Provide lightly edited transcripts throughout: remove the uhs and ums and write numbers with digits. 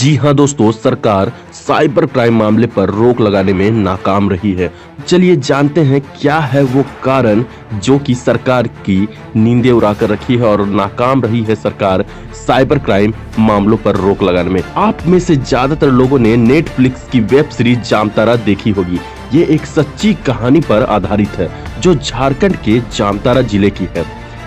जी हाँ दोस्तों, सरकार साइबर क्राइम मामले पर रोक लगाने में नाकाम रही है। चलिए जानते हैं क्या है वो कारण जो कि सरकार की नींदें उड़ाकर रखी है और नाकाम रही है सरकार साइबर क्राइम मामलों पर रोक लगाने में। आप में से ज्यादातर लोगों ने नेटफ्लिक्स की वेब सीरीज जामतारा देखी होगी। ये एक सच्ची कहानी पर आधारित है जो झारखंड के जामतारा जिले की है,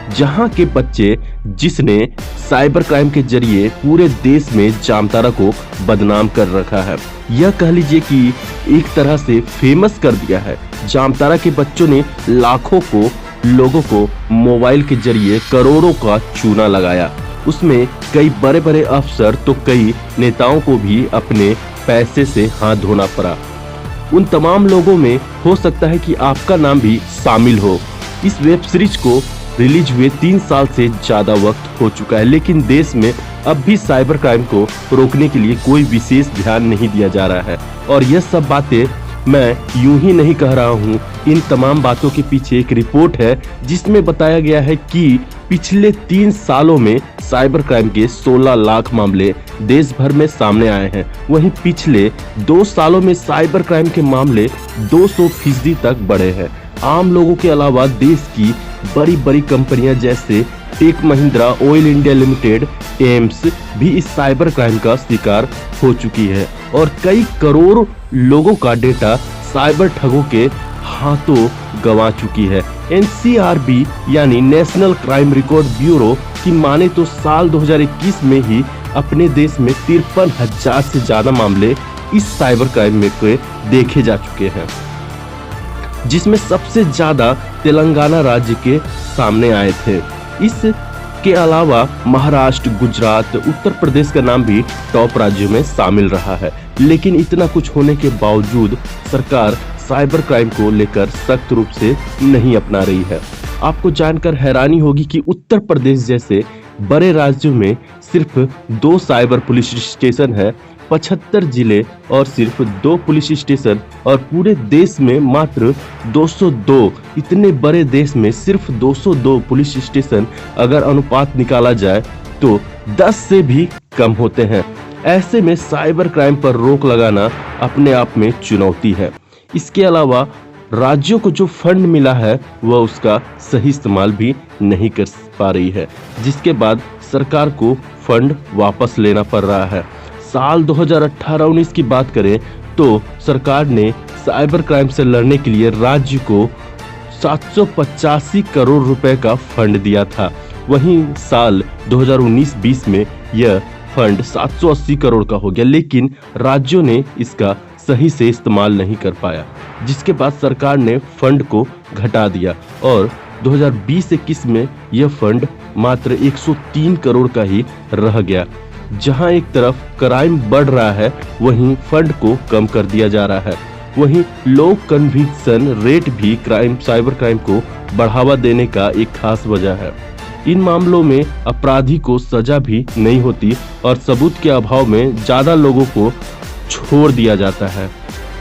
जहां के बच्चे जिसने साइबर क्राइम के जरिए पूरे देश में जामतारा को बदनाम कर रखा है। यह कह लीजिए कि एक तरह से फेमस कर दिया है। जामतारा के बच्चों ने लाखों लोगों को मोबाइल के जरिए करोड़ों का चूना लगाया। उसमें कई बड़े बड़े अफसर तो कई नेताओं को भी अपने पैसे से हाथ धोना पड़ा। उन तमाम लोगों में हो सकता है कि आपका नाम भी शामिल हो। इस वेब सीरीज को रिलीज हुए 3 साल से ज्यादा वक्त हो चुका है, लेकिन देश में अब भी साइबर क्राइम को रोकने के लिए कोई विशेष ध्यान नहीं दिया जा रहा है। और यह सब बातें मैं यूं ही नहीं कह रहा हूं। इन तमाम बातों के पीछे एक रिपोर्ट है जिसमें बताया गया है कि पिछले 3 सालों में साइबर क्राइम के 16 लाख मामले देश भर में सामने आए हैं। वहीं पिछले 2 सालों में साइबर क्राइम के मामले 200% तक बढ़े हैं। आम लोगों के अलावा देश की बड़ी बड़ी कंपनियां जैसे Tech Mahindra, Oil India Limited, AIIMS भी इस साइबर क्राइम का शिकार हो चुकी है और कई करोड़ लोगों का डेटा साइबर ठगों के हाथों गंवा चुकी है। NCRB यानी नेशनल क्राइम रिकॉर्ड ब्यूरो की माने तो साल 2021 में ही अपने देश में 53,000 से ज्यादा मामले इस साइबर क्राइम में देखे जा चुके हैं, जिसमें सबसे ज्यादा तेलंगाना राज्य के सामने आए थे। इसके अलावा महाराष्ट्र, गुजरात, उत्तर प्रदेश का नाम भी टॉप राज्यों में शामिल रहा है। लेकिन इतना कुछ होने के बावजूद सरकार साइबर क्राइम को लेकर सख्त रूप से नहीं अपना रही है। आपको जानकर हैरानी होगी कि उत्तर प्रदेश जैसे बड़े राज्यों में सिर्फ 2 साइबर पुलिस स्टेशन है, 75 जिले और सिर्फ 2 पुलिस स्टेशन, और पूरे देश में मात्र 202। इतने बड़े देश में सिर्फ 202 पुलिस स्टेशन अगर अनुपात निकाला जाए तो 10 से भी कम होते हैं। ऐसे में साइबर क्राइम पर रोक लगाना अपने आप में चुनौती है। इसके अलावा राज्यों को जो फंड मिला है वह उसका सही इस्तेमाल भी नहीं कर पा रही है, जिसके बाद सरकार को फंड वापस लेना पड़ रहा है। साल 2018-19 की बात करें तो सरकार ने साइबर क्राइम से लड़ने के लिए राज्य को 785 करोड़ रुपए का फंड दिया था। वहीं साल 2019-20 में यह फंड 780 करोड़ का हो गया, लेकिन राज्यों ने इसका सही से इस्तेमाल नहीं कर पाया, जिसके बाद सरकार ने फंड को घटा दिया और 2020-21 में यह फंड मात्र 103 करोड़ का ही रह गया। जहां एक तरफ क्राइम बढ़ रहा है वहीं फंड को कम कर दिया जा रहा है। वहीं लो कन्विक्शन रेट भी साइबर क्राइम को बढ़ावा देने का एक खास वजह है। इन मामलों में अपराधी को सजा भी नहीं होती और सबूत के अभाव में ज्यादा लोगों को छोड़ दिया जाता है।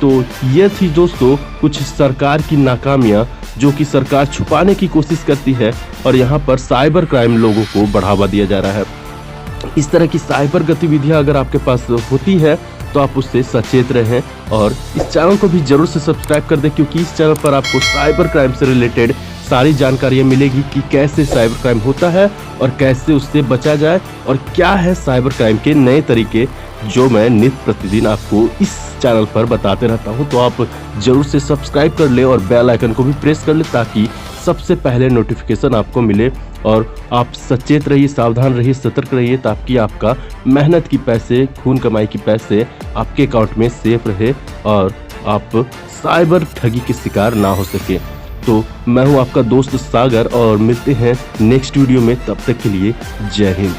तो ये थी दोस्तों कुछ सरकार की नाकामियां जो कि सरकार छुपाने की कोशिश करती है और यहाँ पर साइबर क्राइम लोगों को बढ़ावा दिया जा रहा है। इस तरह की साइबर गतिविधियां अगर आपके पास होती है तो आप उससे सचेत रहें और इस चैनल को भी जरूर से सब्सक्राइब कर दें, क्योंकि इस चैनल पर आपको साइबर क्राइम से रिलेटेड सारी जानकारियां मिलेगी कि कैसे साइबर क्राइम होता है और कैसे उससे बचा जाए और क्या है साइबर क्राइम के नए तरीके जो मैं नित्य प्रतिदिन आपको इस चैनल पर बताते रहता हूं। तो आप जरूर से सब्सक्राइब कर ले और बेल आइकन को भी प्रेस कर ले ताकि सबसे पहले नोटिफिकेशन आपको मिले और आप सचेत रहिए, सावधान रहिए, सतर्क रहिए ताकि आपका मेहनत की पैसे, खून कमाई की पैसे आपके अकाउंट में सेफ रहे और आप साइबर ठगी के शिकार ना हो सके। तो मैं हूं आपका दोस्त सागर और मिलते हैं नेक्स्ट वीडियो में। तब तक के लिए जय हिंद।